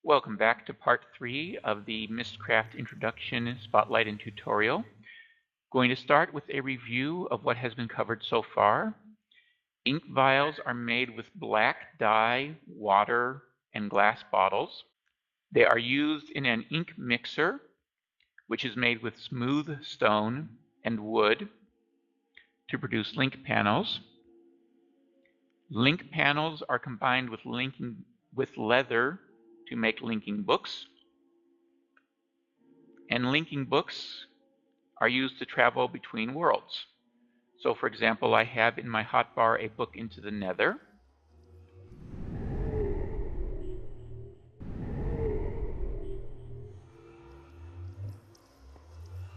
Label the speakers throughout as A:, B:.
A: Welcome back to part 3 of the Mystcraft Introduction Spotlight and Tutorial. Going to start with a review of what has been covered so far. Ink vials are made with black dye, water, and glass bottles. They are used in an ink mixer, which is made with smooth stone and wood to produce link panels. Link panels are combined with leather to make linking books. And linking books are used to travel between worlds. So for example, I have in my hotbar a book into the Nether.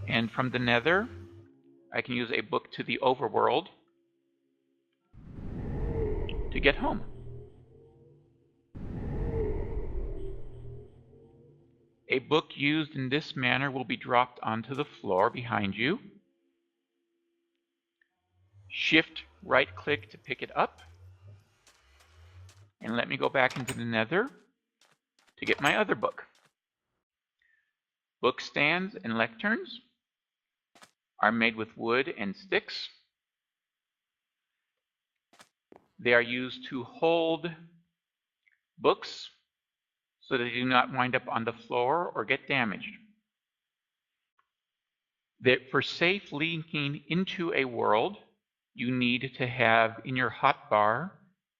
A: And from the Nether, I can use a book to the overworld to get home. A book used in this manner will be dropped onto the floor behind you. Shift right-click to pick it up. And let me go back into the Nether to get my other book. Book stands and lecterns are made with wood and sticks. They are used to hold books so that they do not wind up on the floor or get damaged. For safe linking into a world, you need to have in your hotbar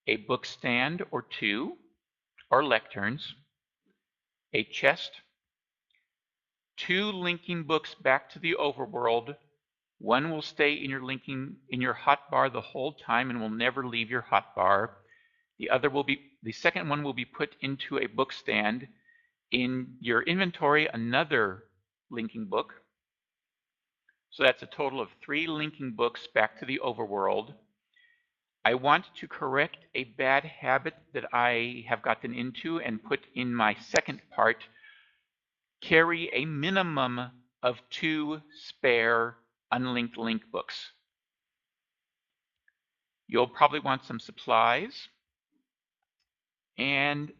A: a book stand or two, or lecterns, a chest, two linking books back to the overworld. One will stay in your hotbar the whole time and will never leave your hotbar. The second one will be put into a book stand. In your inventory, another linking book. So that's a total of 3 linking books back to the overworld. I want to correct a bad habit that I have gotten into and put in my second part. Carry a minimum of 2 spare unlinked link books. You'll probably want some supplies and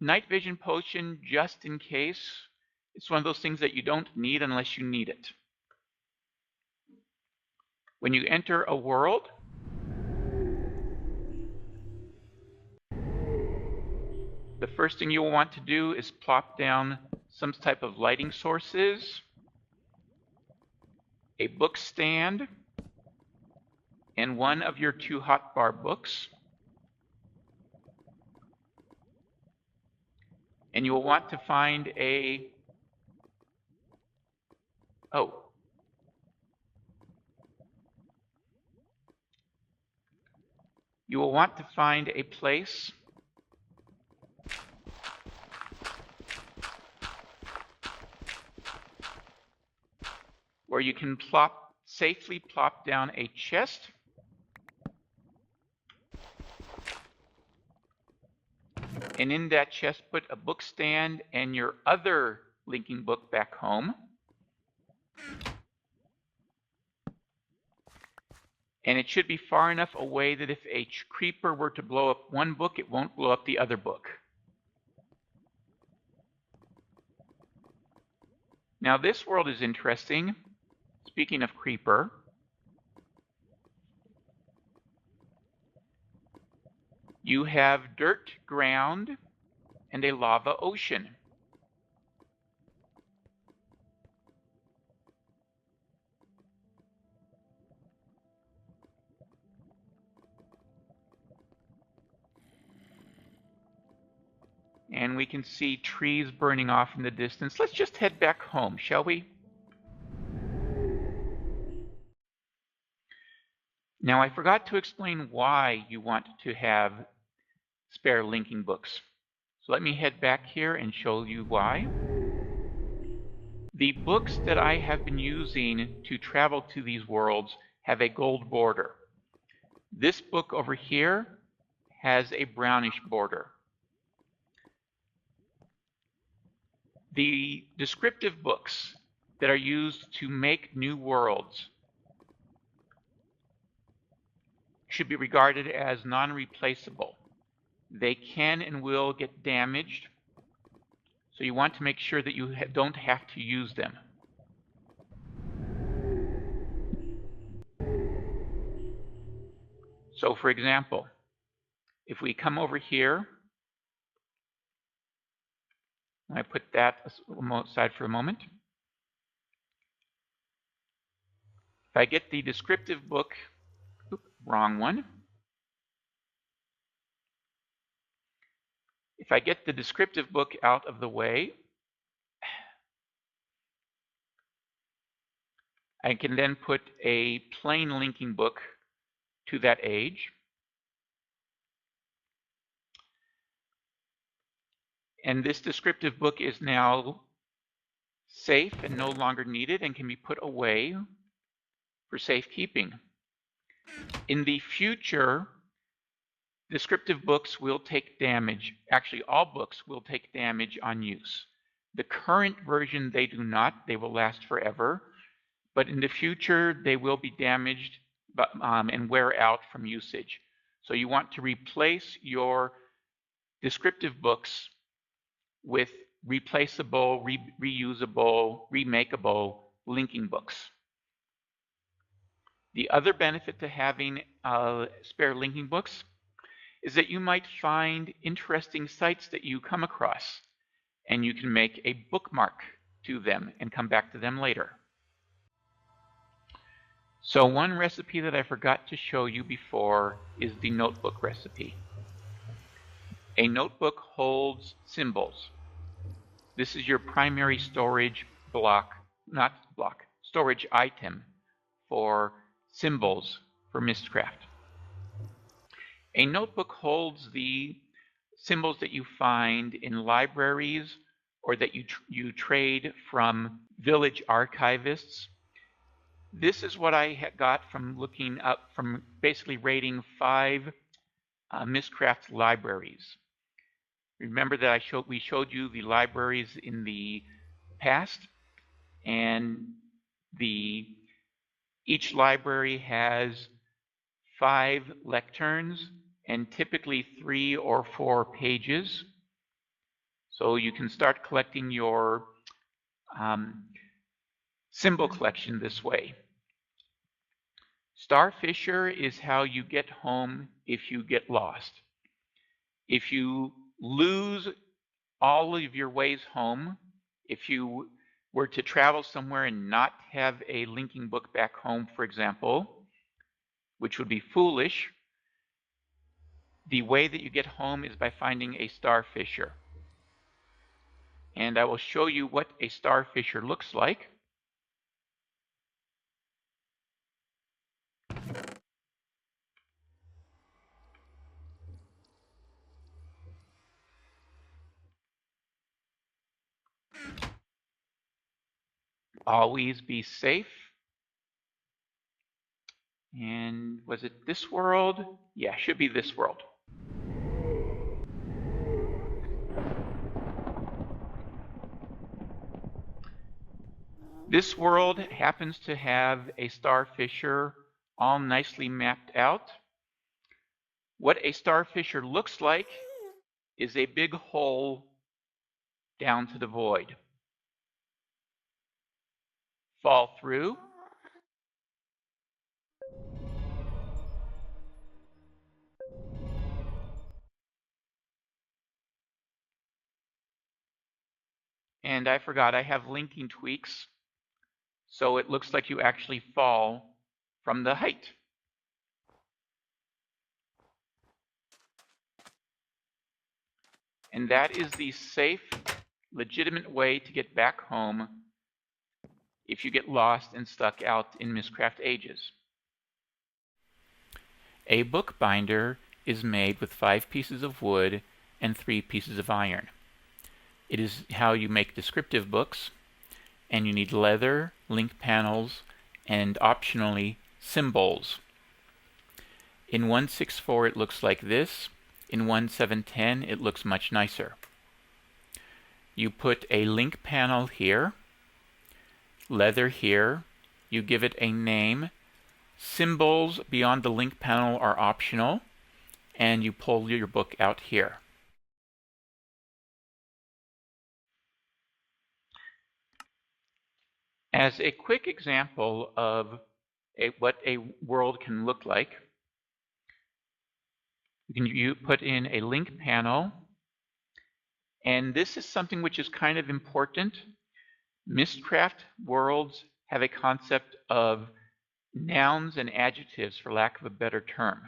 A: night vision potion just in case. It's one of those things that you don't need unless you need it. When you enter a world, the first thing you'll want to do is plop down some type of lighting sources, a book stand, and one of your 2 hotbar books. And you will want to find you will want to find a place where you can safely plop down a chest and in that chest put a book stand and your other linking book back home. And it should be far enough away that if a creeper were to blow up one book, it won't blow up the other book. Now this world is interesting. Speaking of creeper, you have dirt ground and a lava ocean. And we can see trees burning off in the distance. Let's just head back home, shall we? Now, I forgot to explain why you want to have spare linking books. So let me head back here and show you why. The books that I have been using to travel to these worlds have a gold border. This book over here has a brownish border. The descriptive books that are used to make new worlds should be regarded as non-replaceable. They can and will get damaged So you want to make sure that you don't have to use them. So for example, if we come over here, I put that aside for a moment. If I get the descriptive book, wrong one. If I get the descriptive book out of the way, I can then put a plain linking book to that age. And this descriptive book is now safe and no longer needed and can be put away for safekeeping. In the future, descriptive books will take damage. Actually, all books will take damage on use. The current version, they do not. They will last forever. But in the future, they will be damaged and wear out from usage. So you want to replace your descriptive books with replaceable, reusable, remakeable linking books. The other benefit to having spare linking books is that you might find interesting sites that you come across, and you can make a bookmark to them and come back to them later. So one recipe that I forgot to show you before is the notebook recipe. A notebook holds symbols. This is your primary storage storage item for symbols for Mystcraft. A notebook holds the symbols that you find in libraries or that you trade from village archivists. This is what I got from looking up, from basically rating 5 Mystcraft libraries. Remember that we showed you the libraries in the past, and each library has 5 lecterns and typically 3 or 4 pages. So you can start collecting your symbol collection this way. Starfisher is how you get home if you get lost. If you lose all of your ways home, if you were to travel somewhere and not have a linking book back home, for example, which would be foolish, the way that you get home is by finding a starfisher. And I will show you what a starfisher looks like. Always be safe. And was it this world? Yeah, should be this world. This world happens to have a starfisher all nicely mapped out. What a starfisher looks like is a big hole down to the void. Fall through. And I forgot, I have linking tweaks, so it looks like you actually fall from the height. And that is the safe, legitimate way to get back home if you get lost and stuck out in Mystcraft Ages. A bookbinder is made with 5 pieces of wood and 3 pieces of iron. It is how you make descriptive books, and you need leather, link panels, and optionally symbols. In 1.6.4 it looks like this. In 1.7.10 it looks much nicer. You put a link panel here, leather here, you give it a name. Symbols beyond the link panel are optional, and you pull your book out here. As a quick example of what a world can look like, you put in a link panel, and this is something which is kind of important. Mystcraft worlds have a concept of nouns and adjectives, for lack of a better term.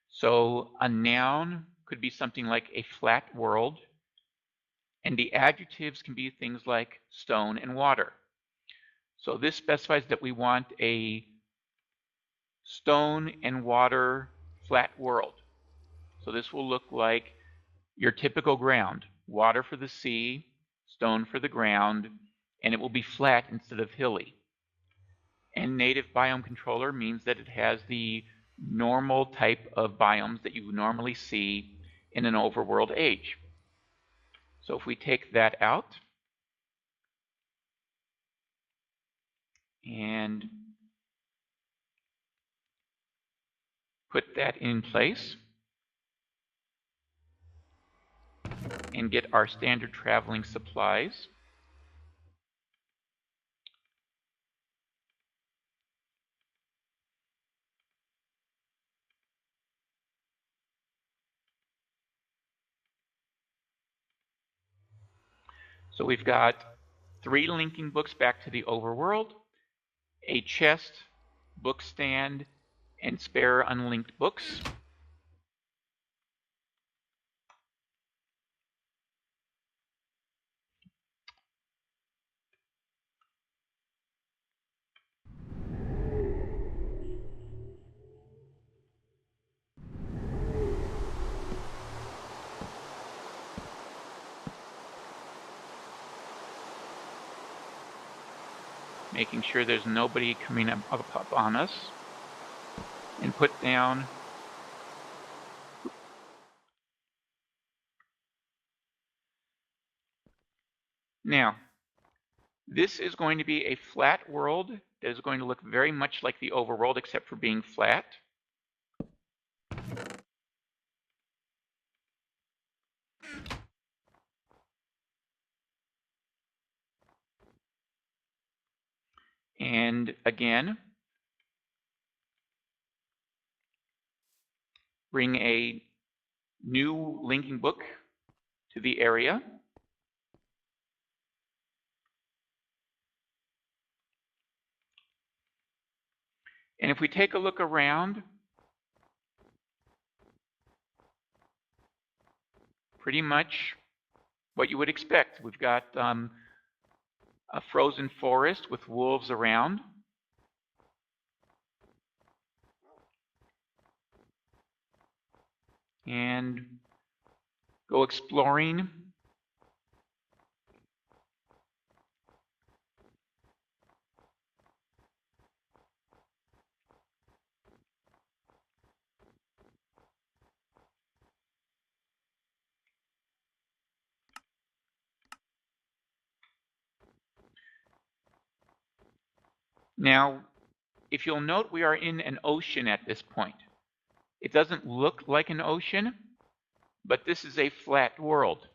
A: So a noun could be something like a flat world, and the adjectives can be things like stone and water. So this specifies that we want a stone and water flat world. So this will look like your typical ground: water for the sea, stone for the ground, and it will be flat instead of hilly. And native biome controller means that it has the normal type of biomes that you normally see in an overworld age. So if we take that out and put that in place and get our standard traveling supplies, so we've got 3 linking books back to the overworld, a chest, book stand, and spare unlinked books. Making sure there's nobody coming up on us, and put down now. This is going to be a flat world that is going to look very much like the overworld, except for being flat. And again, bring a new linking book to the area. And if we take a look around, pretty much what you would expect. We've got a frozen forest with wolves around. And go exploring. Now, if you'll note, we are in an ocean at this point. It doesn't look like an ocean, but this is a flat world.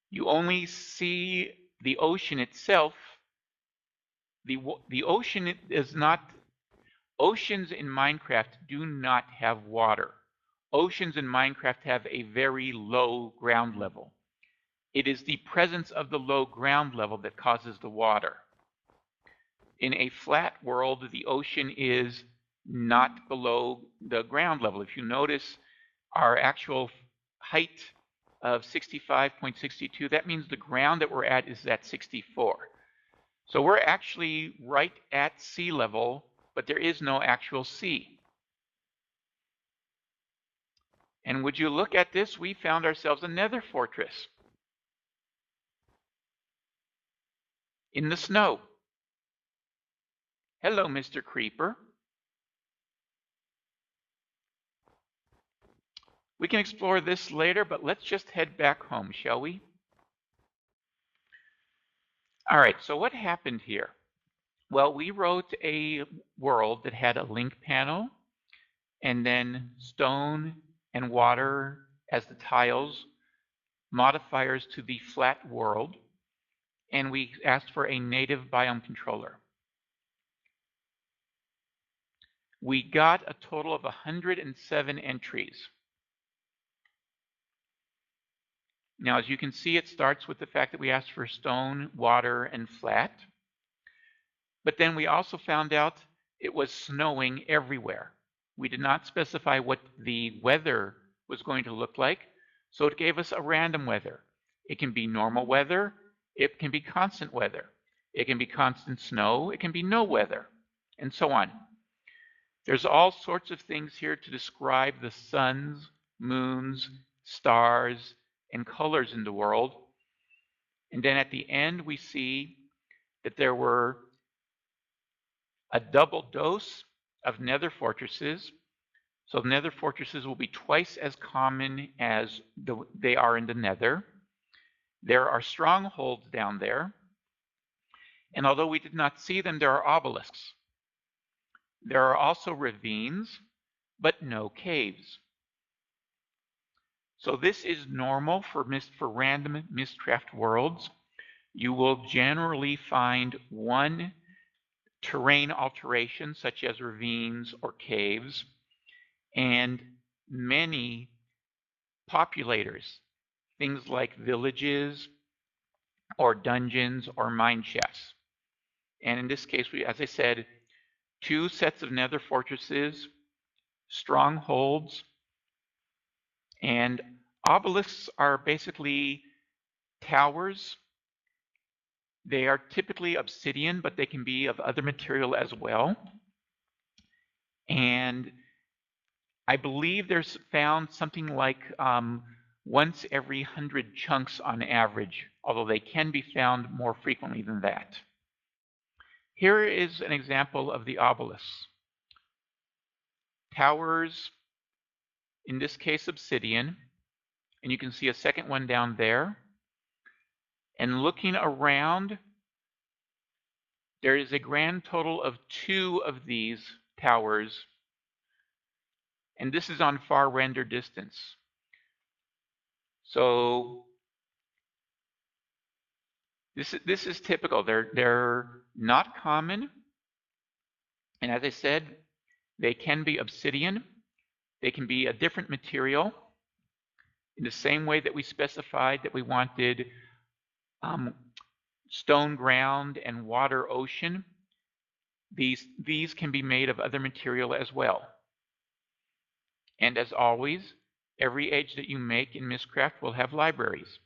A: You only see the ocean itself. The ocean is not, oceans in Minecraft do not have water. Oceans in Minecraft have a very low ground level. It is the presence of the low ground level that causes the water. In a flat world, the ocean is not below the ground level. If you notice our actual height of 65.62, that means the ground that we're at is at 64. So we're actually right at sea level, but there is no actual sea. And would you look at this, we found ourselves a nether fortress in the snow. Hello, Mr. Creeper. We can explore this later, but let's just head back home, shall we? All right, so what happened here? Well, we wrote a world that had a link panel, and then stone and water as the tiles, modifiers to the flat world, and we asked for a native biome controller. We got a total of 107 entries. Now, as you can see, it starts with the fact that we asked for stone, water, and flat. But then we also found out it was snowing everywhere. We did not specify what the weather was going to look like, so it gave us a random weather. It can be normal weather, it can be constant weather, it can be constant snow, it can be no weather, and so on. There's all sorts of things here to describe the suns, moons, stars, and colors in the world. And then at the end, we see that there were a double dose of nether fortresses. So nether fortresses will be twice as common as they are in the nether. There are strongholds down there. And although we did not see them, there are obelisks. There are also ravines, but no caves. So this is normal for random Mystcraft worlds. You will generally find one terrain alteration, such as ravines or caves, and many populators, things like villages or dungeons or mine shafts. And in this case, as I said, 2 sets of nether fortresses, strongholds, and obelisks are basically towers. They are typically obsidian, but they can be of other material as well. And I believe there's found something like once every 100 chunks on average, although they can be found more frequently than that. Here is an example of the obelisks. Towers, in this case obsidian, and you can see a second one down there. And looking around, there is a grand total of 2 of these towers, and this is on far render distance. So this is typical. They're not common, and as I said, they can be obsidian. They can be a different material. In the same way that we specified that we wanted stone ground and water ocean, these can be made of other material as well. And as always, every age that you make in Mystcraft will have libraries.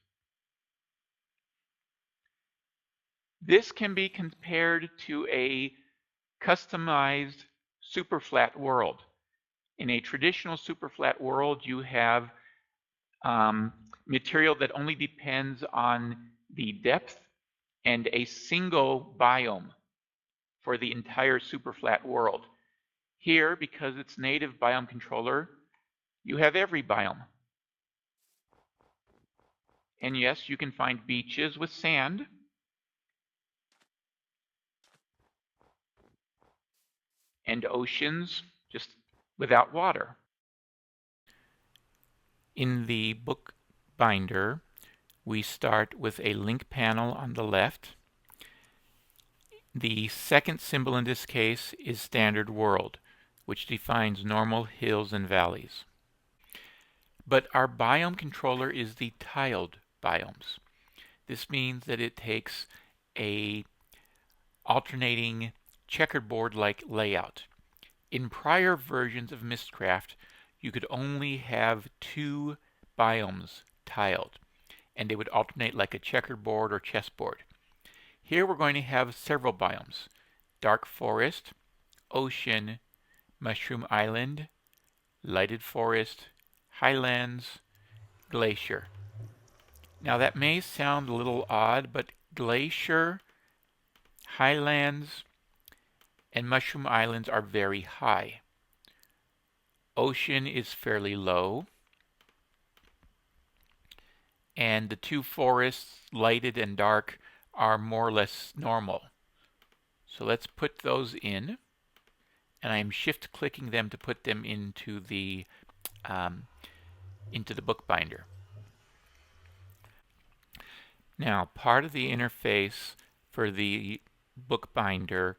A: This can be compared to a customized superflat world. In a traditional superflat world, you have material that only depends on the depth and a single biome for the entire superflat world. Here, because it's native biome controller, you have every biome. And yes, you can find beaches with sand, and oceans just without water. In the book binder, we start with a link panel on the left. The second symbol in this case is standard world, which defines normal hills and valleys. But our biome controller is the tiled biomes. This means that it takes a alternating checkerboard-like layout. In prior versions of Mystcraft, you could only have 2 biomes tiled, and they would alternate like a checkerboard or chessboard. Here we're going to have several biomes: dark forest, ocean, mushroom island, lighted forest, highlands, glacier. Now that may sound a little odd, but glacier, highlands, and mushroom islands are very high. Ocean is fairly low. And the 2 forests, lighted and dark, are more or less normal. So let's put those in. And I'm shift clicking them to put them into the bookbinder. Now, part of the interface for the bookbinder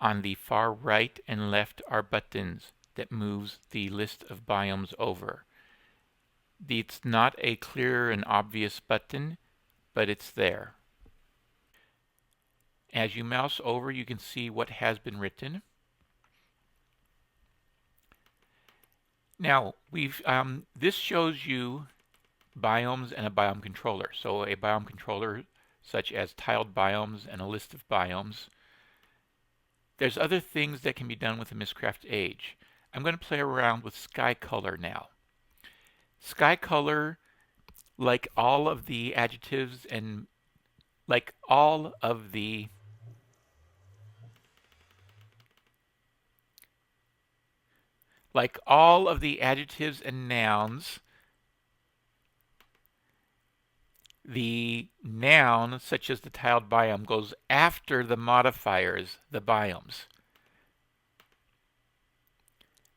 A: on the far right and left are buttons that moves the list of biomes over. It's not a clear and obvious button, but it's there. As you mouse over, you can see what has been written. Now, this shows you biomes and a biome controller. So a biome controller such as tiled biomes and a list of biomes. There's other things that can be done with the Mystcraft Age. I'm going to play around with sky color now. Sky color, like all of the adjectives and like all of the adjectives and nouns, the noun, such as the tiled biome, goes after the modifiers, the biomes.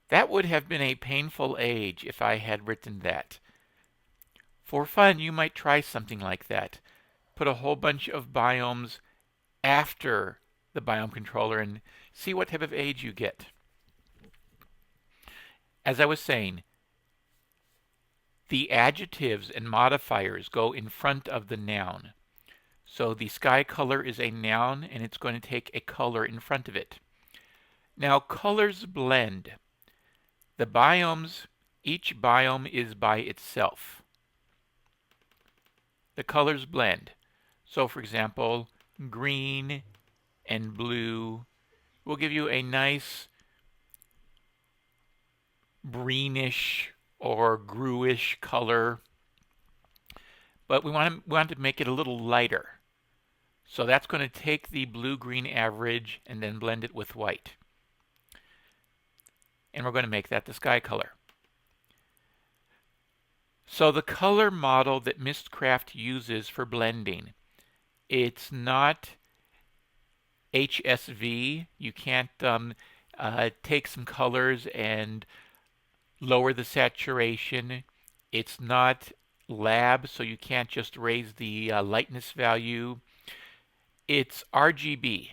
A: That would have been a painful age if I had written that. For fun, you might try something like that. Put a whole bunch of biomes after the biome controller and see what type of age you get. As I was saying, the adjectives and modifiers go in front of the noun. So the sky color is a noun and it's going to take a color in front of it. Now colors blend. The biomes, each biome is by itself. The colors blend. So for example, green and blue will give you a nice greenish or gruish color, but we want to make it a little lighter. So that's going to take the blue-green average and then blend it with white. And we're going to make that the sky color. So the color model that Mystcraft uses for blending, it's not HSV. You can't take some colors and lower the saturation. It's not lab, so you can't just raise the lightness value. It's RGB.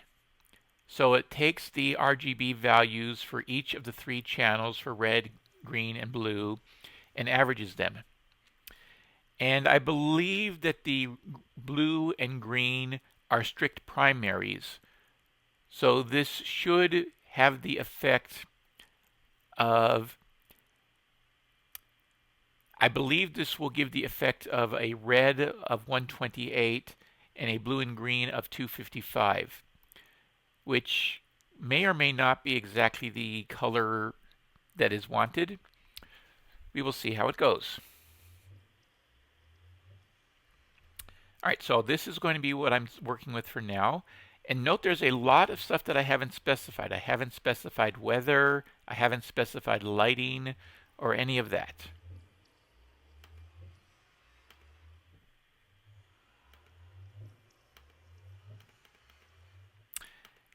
A: So it takes the RGB values for each of the three channels for red, green, and blue and averages them. And I believe that the blue and green are strict primaries. So this should have the effect of, I believe this will give the effect of a red of 128 and a blue and green of 255, which may or may not be exactly the color that is wanted. We will see how it goes. All right, so this is going to be what I'm working with for now. And note there's a lot of stuff that I haven't specified. I haven't specified weather, I haven't specified lighting, or any of that.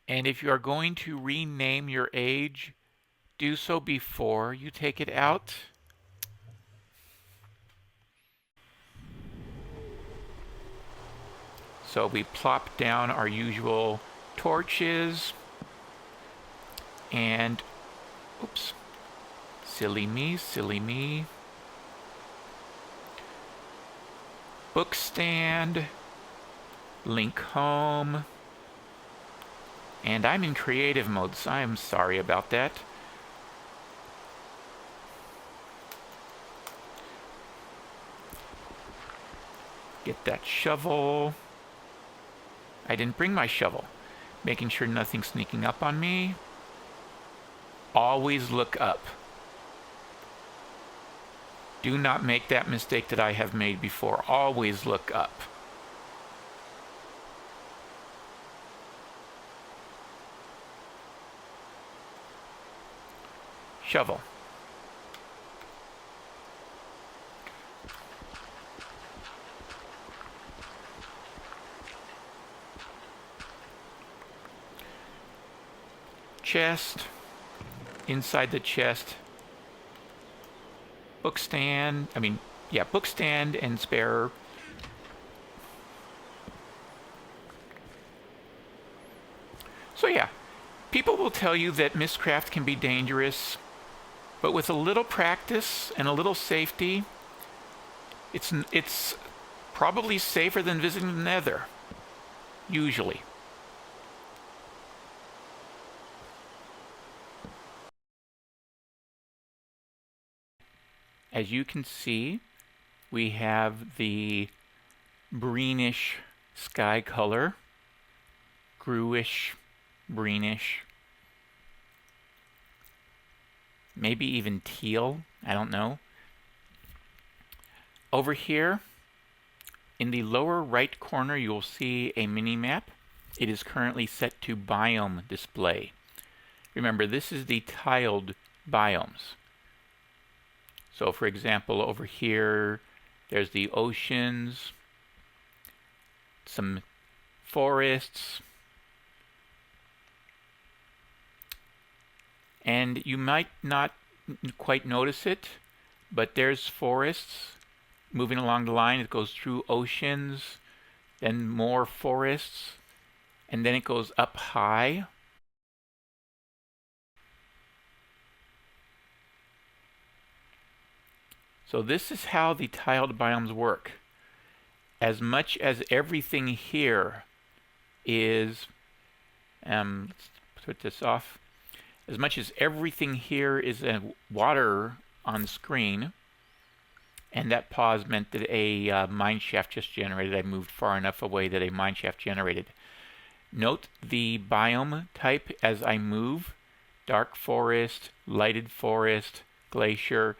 A: And if you are going to rename your age, do so before you take it out. So we plop down our usual torches and, oops, silly me, silly me. Book stand, link home, and I'm in creative mode, so I'm sorry about that. Get that shovel. I didn't bring my shovel. Making sure nothing's sneaking up on me. Always look up. Do not make that mistake that I have made before. Always look up. Shovel. Chest. Inside the chest, book stand and spare So yeah, people will tell you that Mystcraft can be dangerous, but with a little practice and a little safety, it's probably safer than visiting the Nether, usually. As you can see, we have the greenish sky color, grewish, greenish, maybe even teal, I don't know. Over here, in the lower right corner, you'll see a mini-map. It is currently set to biome display. Remember, this is the tiled biomes. So for example, over here, there's the oceans, some forests, and you might not quite notice it, but there's forests moving along the line. It goes through oceans, then more forests, and then it goes up high. So this is how the tiled biomes work. As much as everything here is, let's put this off. As much as everything here is water on screen, and that pause meant that a mineshaft just generated. I moved far enough away that a mineshaft generated. Note the biome type as I move. Dark forest, lighted forest, glacier.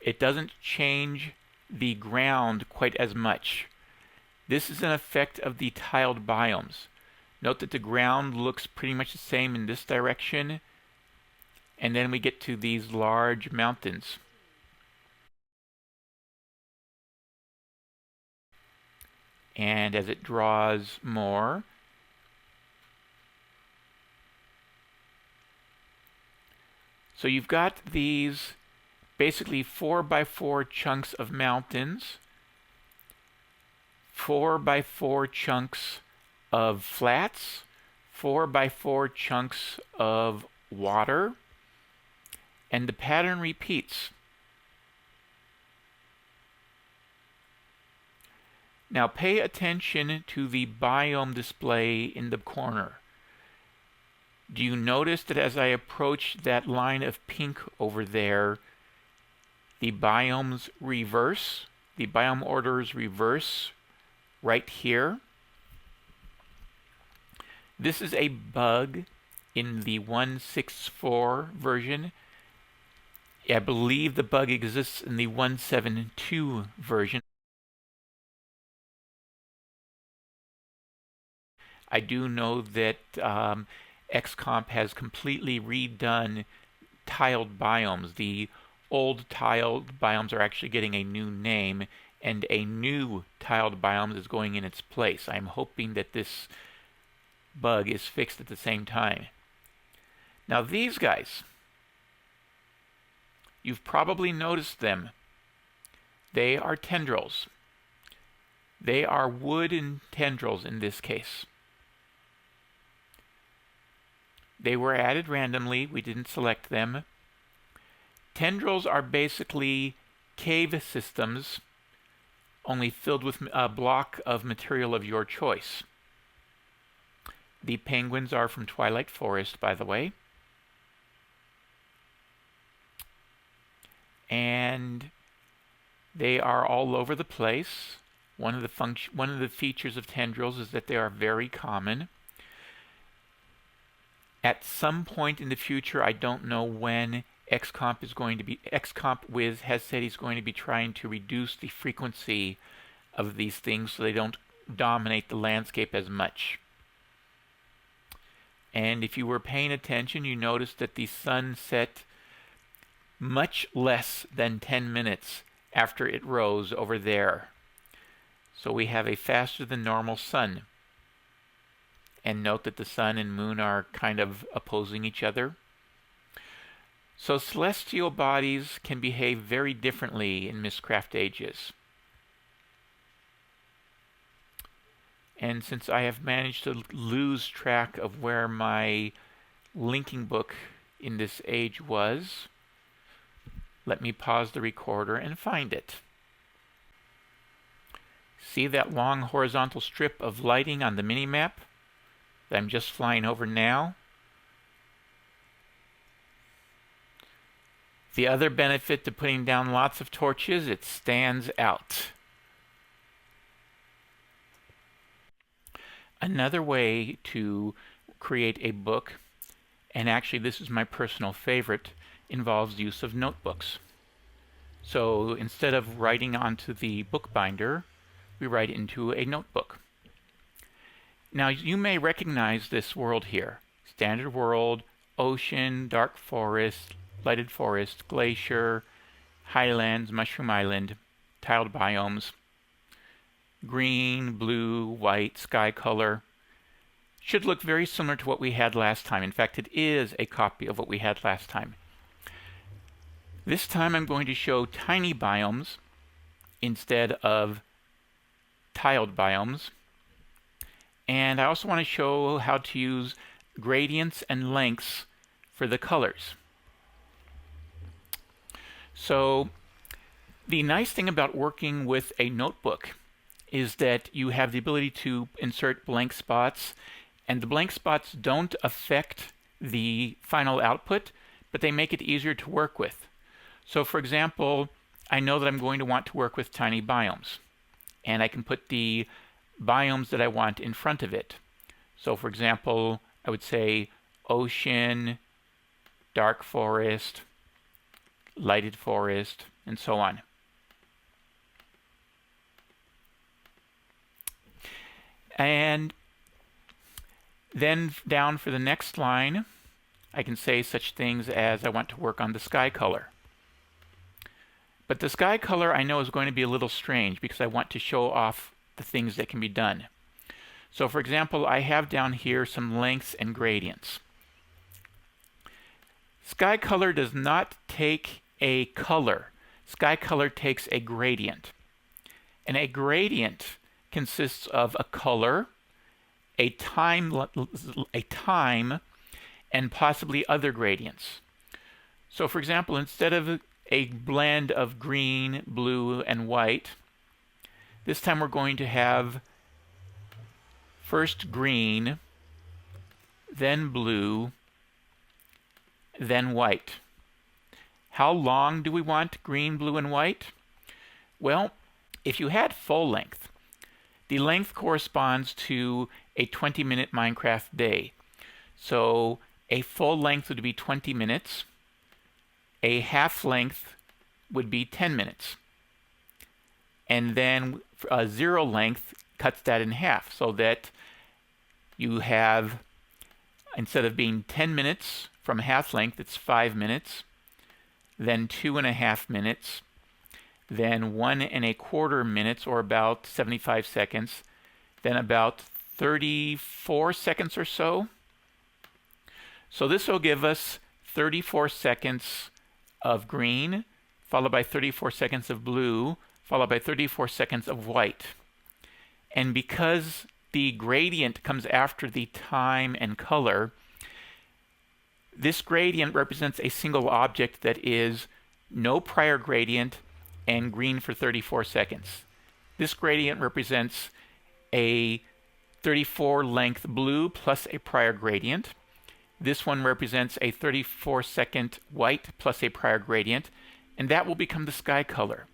A: It doesn't change the ground quite as much. This is an effect of the tiled biomes. Note that the ground looks pretty much the same in this direction, and then we get to these large mountains. And as it draws more, so you've got these basically 4x4 chunks of mountains, 4x4 chunks of flats, 4x4 chunks of water, and the pattern repeats. Now pay attention to the biome display in the corner. Do you notice that as I approach that line of pink over there, the biomes reverse? The biome orders reverse right here. This is a bug in the 1.6.4 version. I believe the bug exists in the 1.7.2 version. I do know that XComp has completely redone tiled biomes. The old tiled biomes are actually getting a new name, and a new tiled biome is going in its place. I'm hoping that this bug is fixed at the same time. Now these guys, you've probably noticed them. They are tendrils. They are wooden tendrils in this case. They were added randomly. We didn't select them. Tendrils are basically cave systems, only filled with a block of material of your choice. The penguins are from Twilight Forest, by the way. And they are all over the place. One of the features of tendrils is that they are very common. At some point in the future, I don't know when, XComp Wiz has said he's going to be trying to reduce the frequency of these things so they don't dominate the landscape as much. And if you were paying attention, you noticed that the sun set much less than 10 minutes after it rose over there. So we have a faster than normal sun. And note that the sun and moon are kind of opposing each other. So celestial bodies can behave very differently in Mystcraft ages. And since I have managed to lose track of where my linking book in this age was, let me pause the recorder and find it. See that long horizontal strip of lighting on the mini-map that I'm just flying over now? The other benefit to putting down lots of torches, it stands out. Another way to create a book, and actually this is my personal favorite, involves use of notebooks. So instead of writing onto the bookbinder, we write into a notebook. Now you may recognize this world here. Standard world, ocean, dark forest, lighted forest, glacier, highlands, mushroom island, tiled biomes, green, blue, white, sky color. Should look very similar to what we had last time. In fact, it is a copy of what we had last time. This time I'm going to show tiny biomes instead of tiled biomes. And I also want to show how to use gradients and lengths for the colors. So the nice thing about working with a notebook is that you have the ability to insert blank spots, and the blank spots don't affect the final output, but they make it easier to work with. So for example, I know that I'm going to want to work with tiny biomes, and I can put the biomes that I want in front of it. So for example, I would say ocean, dark forest, lighted forest, and so on. And then down for the next line, I can say such things as I want to work on the sky color. But the sky color I know is going to be a little strange because I want to show off the things that can be done. So for example, I have down here some lengths and gradients. Sky color does not take a color. Sky color takes a gradient. And a gradient consists of a color, a time, and possibly other gradients. So for example, instead of a blend of green, blue, and white, this time we're going to have first green, then blue, then white. How long do we want green, blue, and white? Well, if you had full length, the length corresponds to a 20-minute Minecraft day. So a full length would be 20 minutes. A half length would be 10 minutes. And then a zero length cuts that in half so that you have, instead of being 10 minutes from half length, it's 5 minutes, then 2.5 minutes, then 1.25 minutes, or about 75 seconds, then about 34 seconds or so. So this will give us 34 seconds of green, followed by 34 seconds of blue, followed by 34 seconds of white. And because the gradient comes after the time and color, this gradient represents a single object that is no prior gradient and green for 34 seconds. This gradient represents a 34 length blue plus a prior gradient. This one represents a 34 second white plus a prior gradient, and that will become the sky color.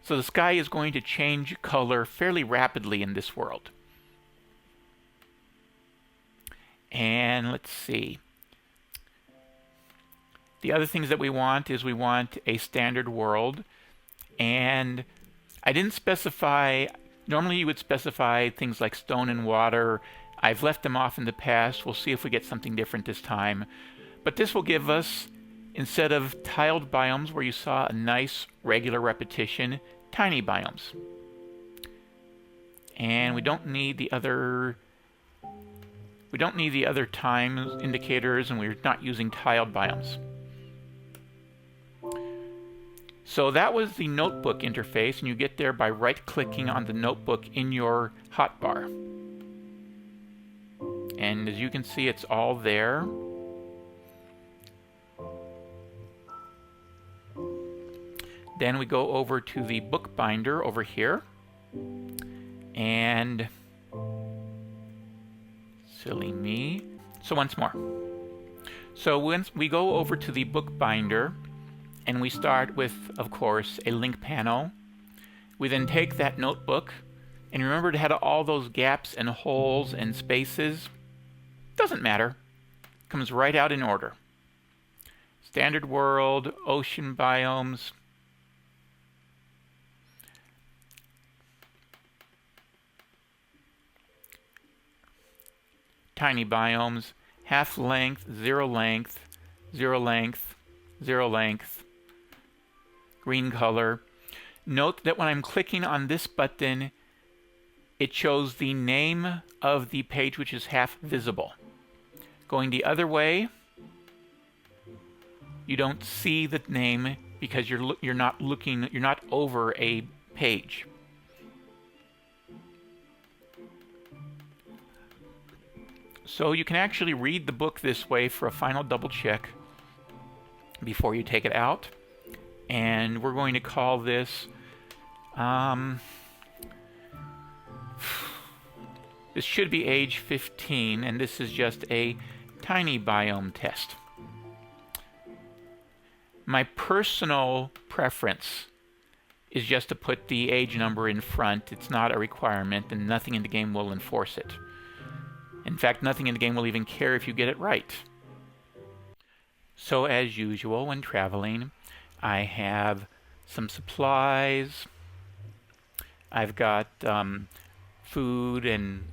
A: So the sky is going to change color fairly rapidly in this world. And let's see. The other things that we want is we want a standard world, and I didn't specify, normally you would specify things like stone and water. I've left them off in the past. We'll see if we get something different this time. But this will give us, instead of tiled biomes where you saw a nice regular repetition, tiny biomes. And we don't need the other time indicators, and we're not using tiled biomes. So that was the notebook interface, and you get there by right-clicking on the notebook in your hotbar. And as you can see, it's all there. Then we go over to the bookbinder over here. And silly me. So once more. So once we go over to the bookbinder, and we start with, of course, a link panel. We then take that notebook, and remember it had all those gaps and holes and spaces. Doesn't matter. Comes right out in order. Standard world, ocean biomes. Tiny biomes, half length, zero length, zero length, zero length, green color. Note that when I'm clicking on this button, it shows the name of the page, which is half visible. Going the other way, you don't see the name because you're not over a page. So you can actually read the book this way for a final double check before you take it out. And we're going to call this, this should be age 15, and this is just a tiny biome test. My personal preference is just to put the age number in front. It's not a requirement, and nothing in the game will enforce it. In fact, nothing in the game will even care if you get it right. So as usual, when traveling, I have some supplies. I've got food and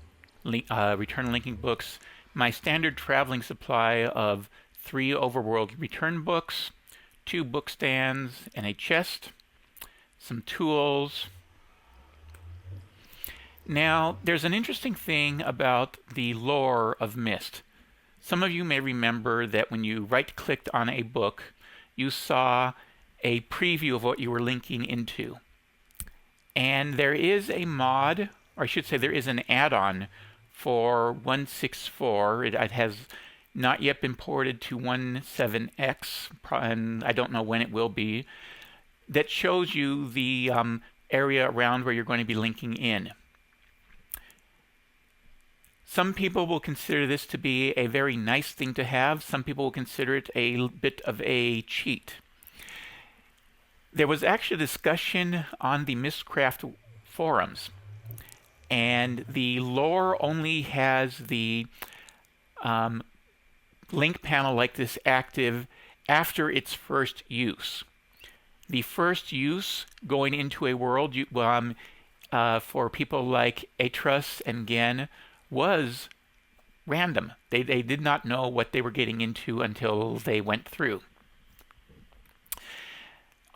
A: return linking books. My standard traveling supply of 3 overworld return books, 2 book stands, and a chest. Some tools. Now, there's an interesting thing about the lore of Myst. Some of you may remember that when you right-clicked on a book, you saw a preview of what you were linking into. And there is a mod, or I should say there is an add-on for 164. It has not yet been ported to 17x, and I don't know when it will be, that shows you the area around where you're going to be linking in. Some people will consider this to be a very nice thing to have. Some people will consider it a bit of a cheat. There was actually a discussion on the Mystcraft forums, and the lore only has the link panel like this active after its first use. The first use going into a world for people like Atros and Gen was random. They did not know what they were getting into until they went through.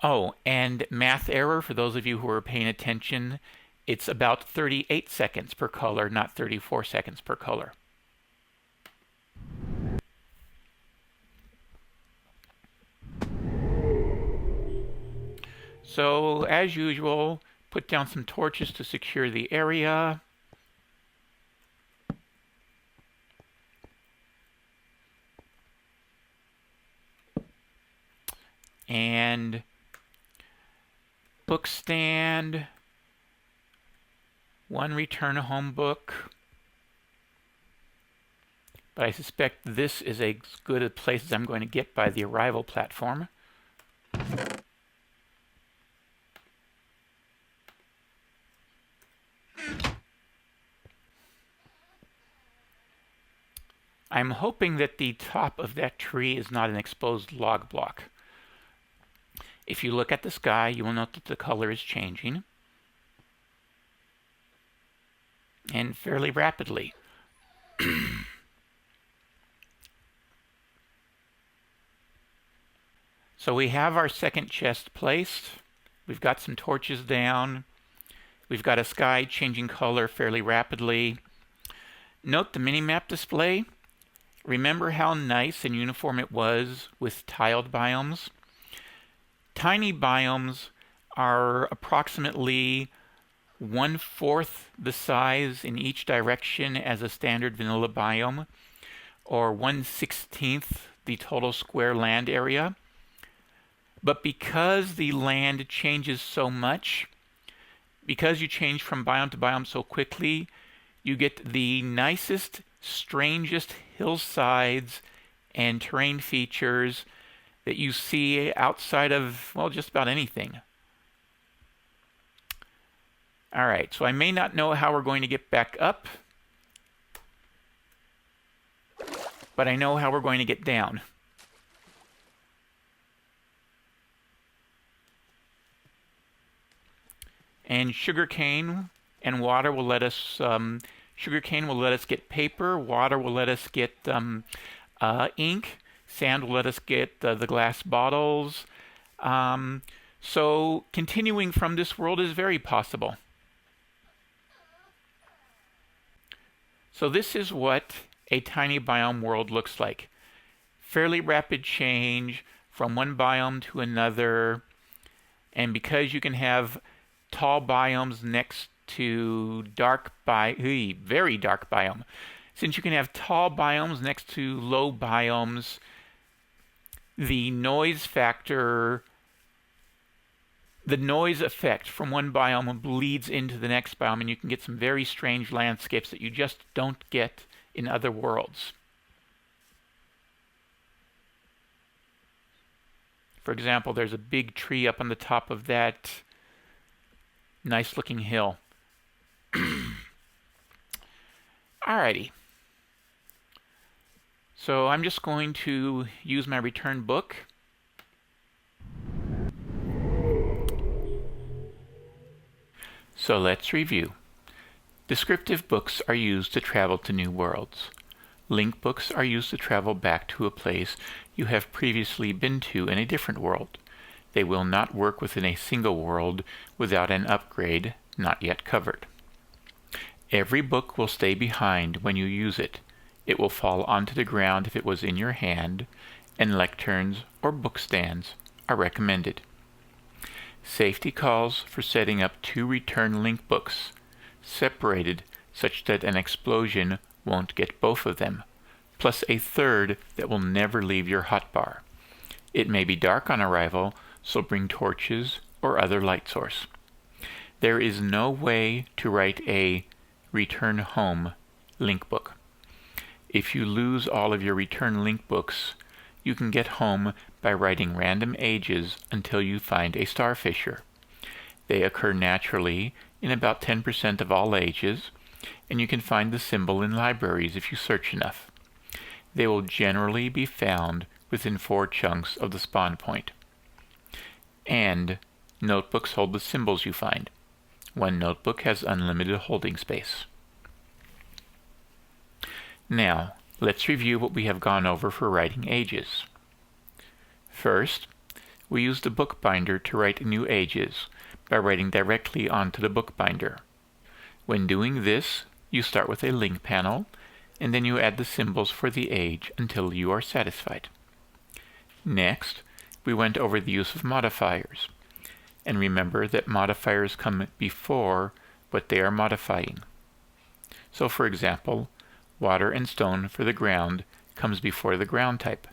A: Oh, and math error, for those of you who are paying attention, it's about 38 seconds per color, not 34 seconds per color. So, as usual, put down some torches to secure the area. And book stand, 1 return home book. But I suspect this is as good a place as I'm going to get by the arrival platform. I'm hoping that the top of that tree is not an exposed log block. If you look at the sky, you will note that the color is changing, and fairly rapidly. So we have our second chest placed. We've got some torches down. We've got a sky changing color fairly rapidly. Note the minimap display. Remember how nice and uniform it was with tiled biomes? Tiny biomes are approximately 1/4 the size in each direction as a standard vanilla biome, or 1/16 the total square land area. But because the land changes so much, because you change from biome to biome so quickly, you get the nicest, strangest hillsides and terrain features that you see outside of, well, just about anything. All right, so I may not know how we're going to get back up, but I know how we're going to get down. And sugarcane and water will let us, sugarcane will let us get paper, water will let us get ink, sand will let us get the glass bottles. So continuing from this world is very possible. So this is what a tiny biome world looks like. Fairly rapid change from one biome to another, and because you can have tall biomes next to very dark biome, since you can have tall biomes next to low biomes, the noise factor, the noise effect from one biome bleeds into the next biome, and you can get some very strange landscapes that you just don't get in other worlds. For example, there's a big tree up on the top of that nice looking hill. Alrighty. So I'm just going to use my return book. So let's review. Descriptive books are used to travel to new worlds. Link books are used to travel back to a place you have previously been to in a different world. They will not work within a single world without an upgrade not yet covered. Every book will stay behind when you use it. It will fall onto the ground if it was in your hand, and lecterns or book stands are recommended. Safety calls for setting up 2 return link books, separated such that an explosion won't get both of them, plus a third that will never leave your hotbar. It may be dark on arrival, so bring torches or other light source. There is no way to write a return home link book. If you lose all of your return link books, you can get home by writing random ages until you find a starfisher. They occur naturally in about 10% of all ages, and you can find the symbol in libraries if you search enough. They will generally be found within 4 chunks of the spawn point. And notebooks hold the symbols you find. One notebook has unlimited holding space. Now, let's review what we have gone over for writing ages. First, we use the bookbinder to write new ages by writing directly onto the bookbinder. When doing this, you start with a link panel, and then you add the symbols for the age until you are satisfied. Next, we went over the use of modifiers. And remember that modifiers come before what they are modifying. So for example, water and stone for the ground comes before the ground type.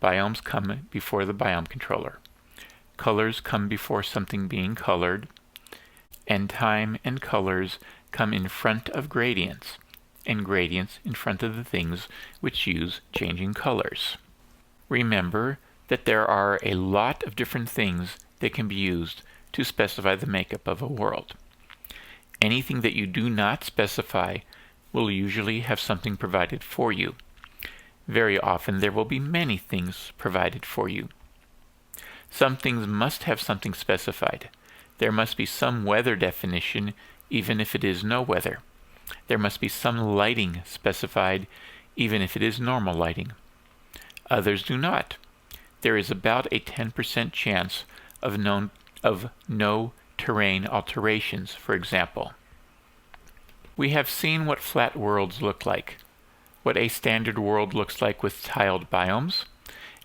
A: Biomes come before the biome controller. Colors come before something being colored. And time and colors come in front of gradients, and gradients in front of the things which use changing colors. Remember that there are a lot of different things that can be used to specify the makeup of a world. Anything that you do not specify will usually have something provided for you. Very often there will be many things provided for you. Some things must have something specified. There must be some weather definition even if it is no weather. There must be some lighting specified even if it is normal lighting. Others do not. There is about a 10% chance of no terrain alterations, for example. We have seen what flat worlds look like, what a standard world looks like with tiled biomes,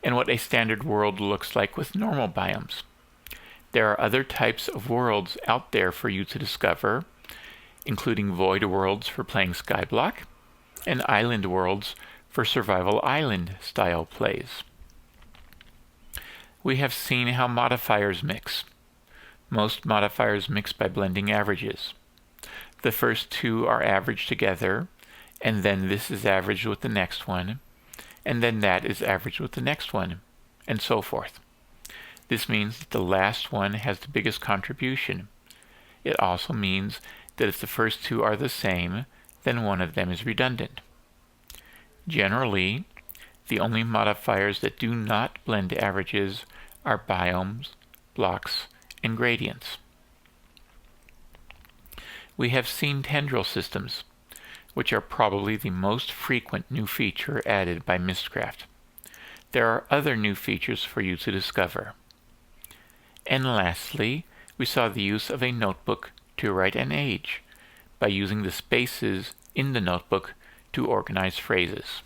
A: and what a standard world looks like with normal biomes. There are other types of worlds out there for you to discover, including void worlds for playing Skyblock and island worlds for survival island style plays. We have seen how modifiers mix. Most modifiers mix by blending averages. The first two are averaged together, and then this is averaged with the next one, and then that is averaged with the next one, and so forth. This means that the last one has the biggest contribution. It also means that if the first two are the same, then one of them is redundant. Generally, the only modifiers that do not blend averages are biomes, blocks, and gradients. We have seen tendril systems, which are probably the most frequent new feature added by Mystcraft. There are other new features for you to discover. And lastly, we saw the use of a notebook to write an age by using the spaces in the notebook to organize phrases.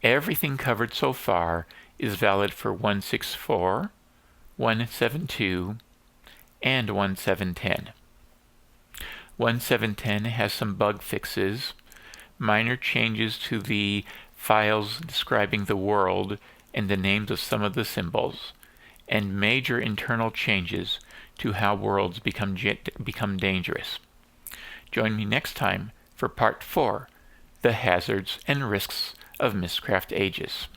A: Everything covered so far is valid for 1.6.4, 1.7.2, and 1.7.10. 1.7.10 has some bug fixes, minor changes to the files describing the world and the names of some of the symbols, and major internal changes to how worlds become dangerous. Join me next time for Part 4, The Hazards and Risks of Mystcraft Ages.